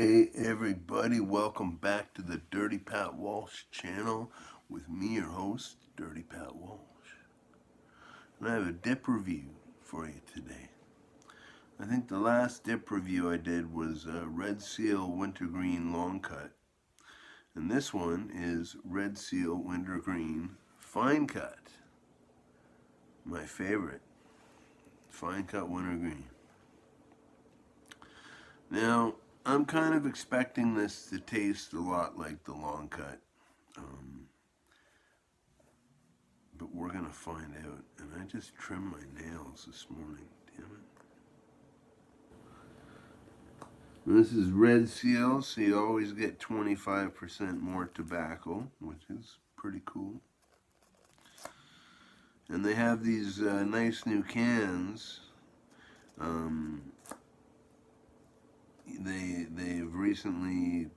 day, everybody. Welcome back to the Dirty Pat Walsh channel with me, your host, Dirty Pat Walsh. And I have a dip review for you today. I think the last dip review I did was Red Seal Wintergreen Long Cut. And this one is Red Seal Wintergreen Fine Cut. My favorite. Fine Cut Wintergreen. Now, I'm kind of expecting this to taste a lot like the long cut, but we're going to find out. And I just trimmed my nails this morning, damn it. This is Red Seal, so you always get 25% more tobacco, which is pretty cool. And they have these nice new cans. They've recently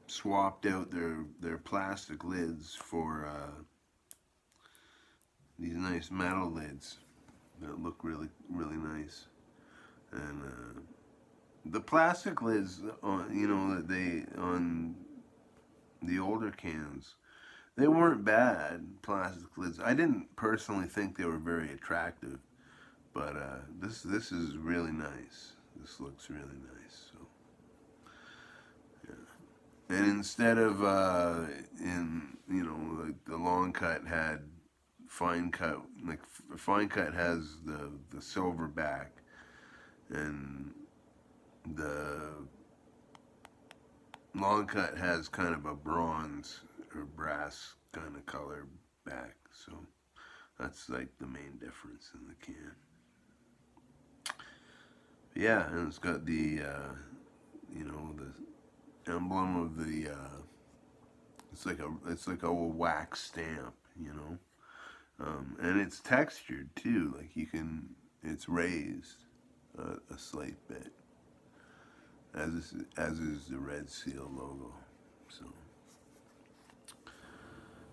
swapped out their plastic lids for these nice metal lids that look really nice. And the plastic lids on the older cans, they weren't bad plastic lids. I didn't personally think they were very attractive, but this is really nice. This looks really nice. So. And instead of like the long cut had fine cut, like fine cut has the silver back, and the long cut has kind of a bronze or brass kind of color back. So that's like the main difference in the can. Yeah, and it's got the the emblem of the it's like a wax stamp, and it's textured too. Like it's raised a slight bit, as is the Red Seal logo. So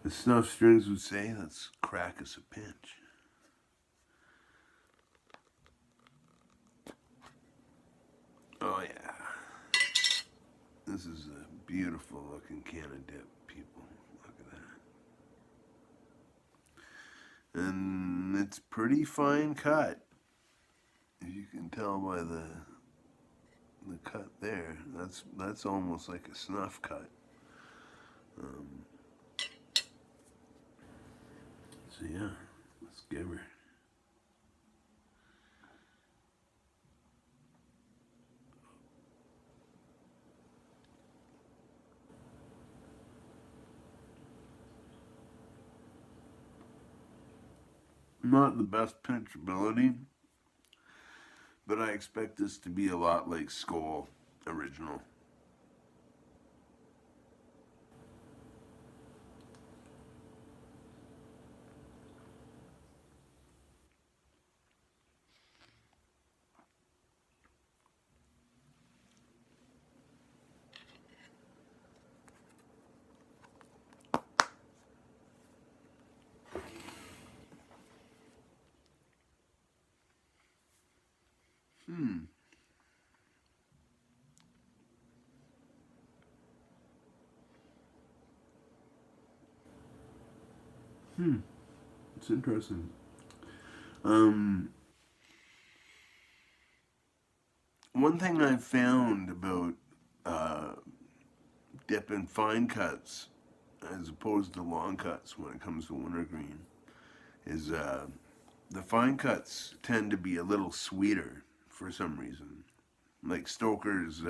the Snuff Strings would say, "Let's crack us a pinch." Oh yeah. This is a beautiful looking can of dip, people. Look at that. And it's pretty fine cut. As you can tell by the cut there. That's almost like a snuff cut. So yeah, let's give her. Not the best pinchability, but I expect this to be a lot like Skoal original. Hmm. It's interesting. One thing I've found about dipping fine cuts as opposed to long cuts when it comes to wintergreen is the fine cuts tend to be a little sweeter for some reason. Like Stoker's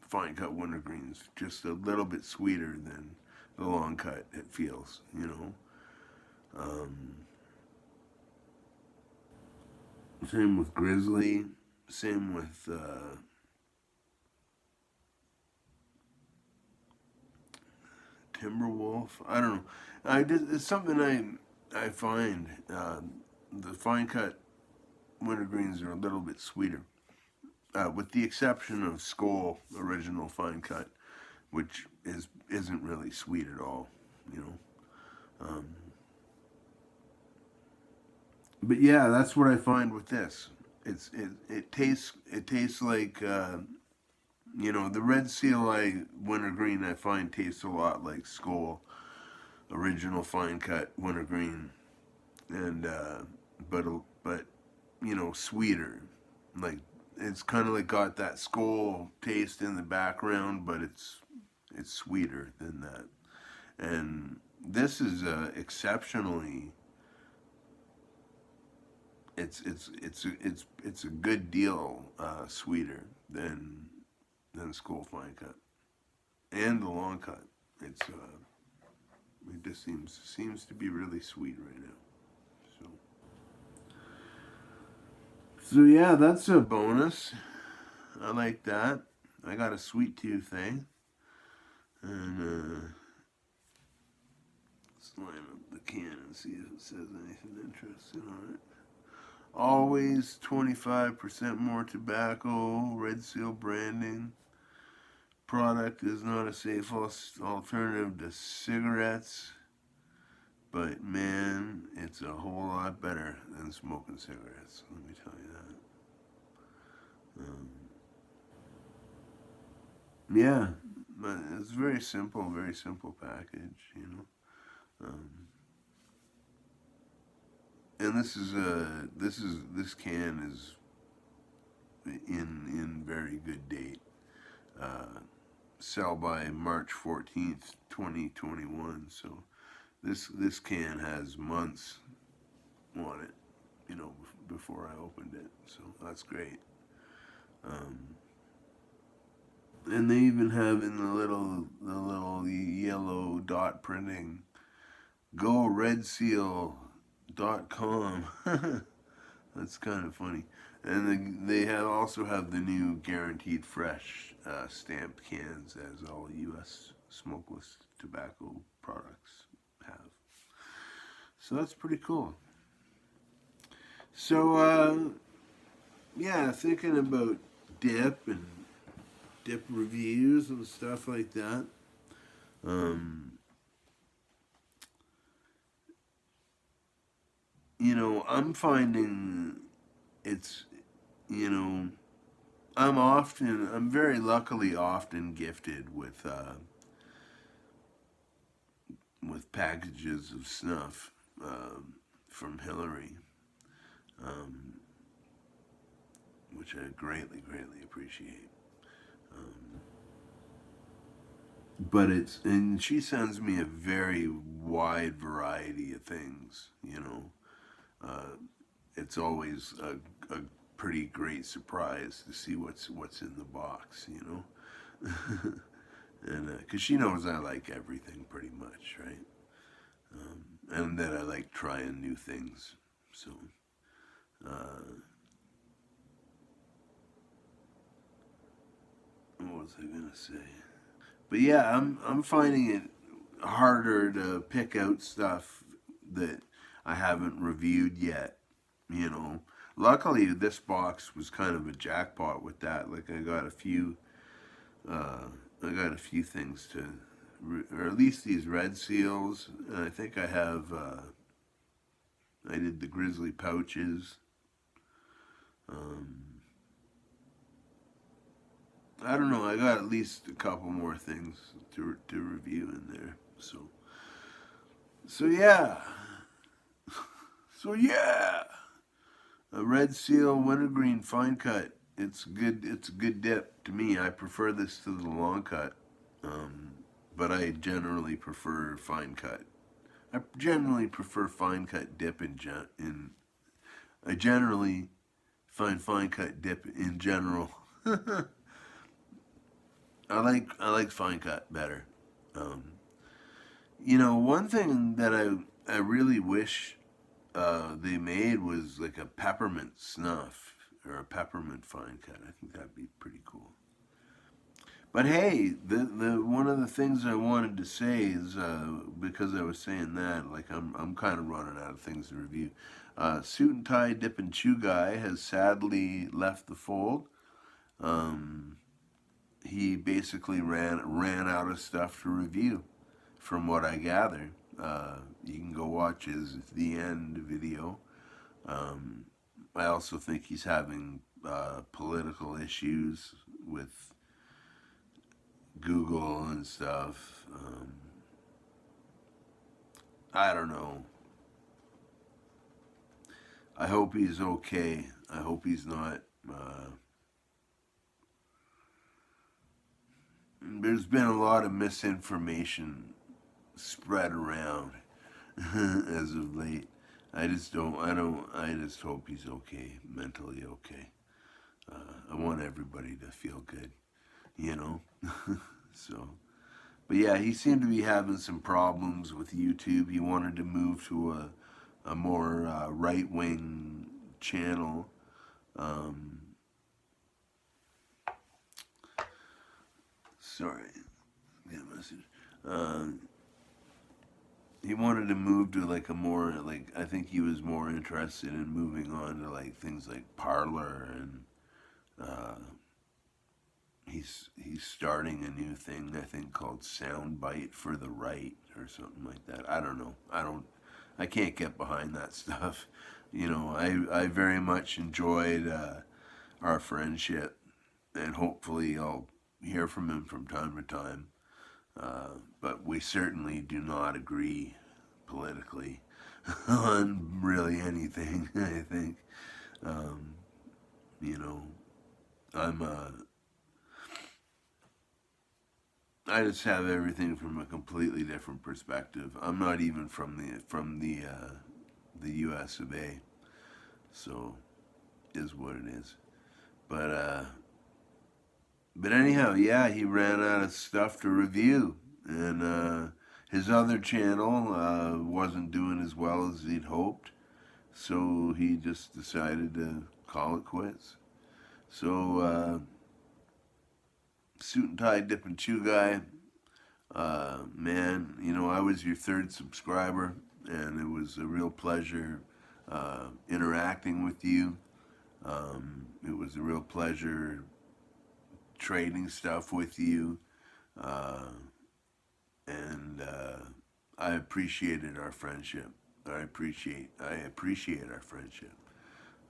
fine cut wintergreen's just a little bit sweeter than the long cut, it feels. Same with Grizzly, same with Timberwolf. I don't know. It's something I find the fine cut wintergreens are a little bit sweeter, with the exception of Skoal original fine cut, which isn't really sweet at all. You know. But yeah, that's what I find with this. It tastes like You know, the Red Seal Wintergreen I find tastes a lot like Skoal original fine cut Wintergreen, and but but you know, sweeter. Like it's kind of like got that Skoal taste in the background, but it's sweeter than that. And this is exceptionally. It's a good deal sweeter than Skoal fine cut and the long cut. It just seems to be really sweet right now. So so yeah, that's a bonus. I like that. I got a sweet tooth, eh? And slam up the can and see if it says anything interesting on it. Always 25% more tobacco, Red Seal branding. Product is not a safe alternative to cigarettes, but man, it's a whole lot better than smoking cigarettes. Let me tell you that. Yeah, but it's very simple package, you know. Um, and this can is in very good date. Uh, Sell by March 14th, 2021. So this can has months on it, you know, before I opened it. So that's great. Um, and they even have in the little yellow dot printing, GoRedSeal.com. That's kind of funny. And they also have the new guaranteed fresh stamped cans, as all U.S. smokeless tobacco products have. So that's pretty cool. So yeah, thinking about dip and dip reviews and stuff like that. Um, you know, I'm finding it's you know I'm very luckily often gifted with packages of snuff from Hillary, um, which I greatly appreciate. Um, but and she sends me a very wide variety of things. You know, uh, it's always a pretty great surprise to see what's in the box. You know. And because she knows I like everything pretty much, right? And that I like trying new things. So, uh, what was I gonna say? But yeah, I'm finding it harder to pick out stuff that I haven't reviewed yet. You know, luckily this box was kind of a jackpot with that. Like uh, I got a few things to, or at least these red seals. And I think I have. I did the grizzly pouches. Um, I don't know. I got at least a couple more things to review in there. So yeah. So yeah. A red seal wintergreen fine cut. It's good. It's a good dip to me. I prefer this to the long cut, um, but I generally prefer fine cut. I generally prefer fine cut dip in. I generally find fine cut dip in general. I like fine cut better. Um, you know, one thing that I really wish they made was like a peppermint snuff or a peppermint fine cut. I think that'd be pretty cool. But hey, the one of the things I wanted to say is because I was saying that, like I'm kind of running out of things to review. Suit and tie dip and chew guy has sadly left the fold. Um, he basically ran out of stuff to review, from what I gather. You can go watch his the end video. Um, I also think he's having political issues with Google and stuff. I don't know. I hope he's okay. I hope he's not. There's been a lot of misinformation spread around as of late. I just don't. I just hope he's okay, mentally okay. I want everybody to feel good, you know. So, but yeah, he seemed to be having some problems with YouTube. He wanted to move to a more right wing channel. Sorry, get a message. He wanted to move to like a more like I think he was more interested in moving on to like things like Parlor and uh, he's starting a new thing I think called Soundbite for the Right or something like that. I don't know. I can't get behind that stuff. You know, I very much enjoyed our friendship, and hopefully I'll hear from him from time to time. But we certainly do not agree politically on really anything. I think, you know, I'm I just have everything from a completely different perspective. I'm not even from the U.S. of A. So is what it is. But but anyhow, yeah, he ran out of stuff to review, and his other channel wasn't doing as well as he'd hoped, so he just decided to call it quits. So, Suit and Tie Dip and Chew guy, man, you know, I was your third subscriber, and it was a real pleasure interacting with you. It was a real pleasure trading stuff with you, uh, and I appreciated our friendship. I appreciate our friendship.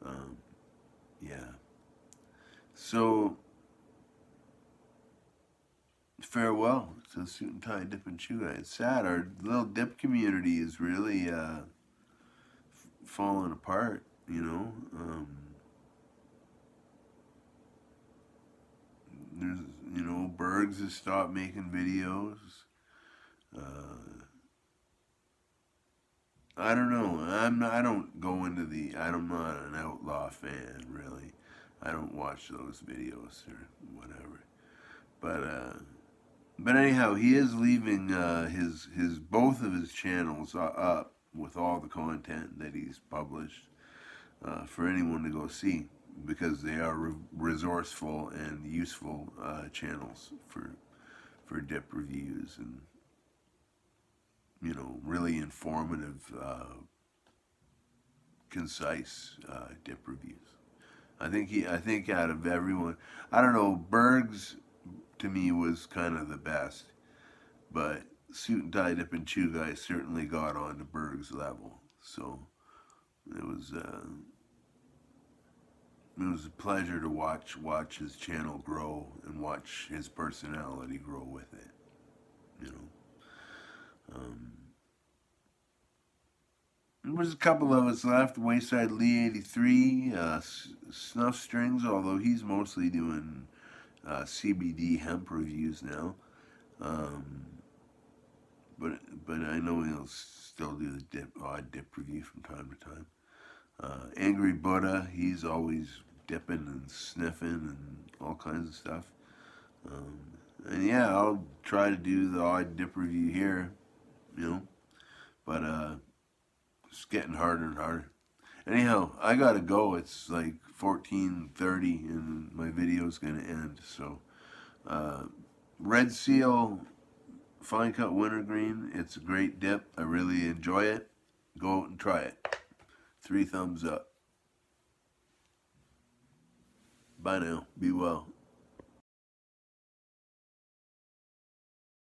Um, yeah. So farewell to Suit and Tie Dip and Chew. It's sad. Our little dip community is really falling apart. You know. There's Bergs has stopped making videos. Uh, I don't know. I don't go into the. I'm not an Outlaw fan really. I don't watch those videos or whatever. But but anyhow, he is leaving his both of his channels up with all the content that he's published for anyone to go see because they are resourceful and useful channels for dip reviews and really informative, concise dip reviews. I think out of everyone, I don't know, Berg's to me was kind of the best, but Suit and Tie Dip and Chew guy certainly got on to Berg's level. So it was a pleasure to watch his channel grow and watch his personality grow with it. You know, there was a couple of us left. Wayside Lee 83, Snuff Strings, although he's mostly doing CBD hemp reviews now. Um, but I know he'll still do the odd dip review from time to time. Angry Buddha, he's always dipping and sniffing and all kinds of stuff. And yeah, I'll try to do the odd dip review here, but it's getting harder and harder. Anyhow, I gotta go. It's like 14:30 and my video's gonna end. So, Red Seal Fine Cut Wintergreen, it's a great dip. I really enjoy it. Go out and try it. 3 thumbs up. Bye now. Be well.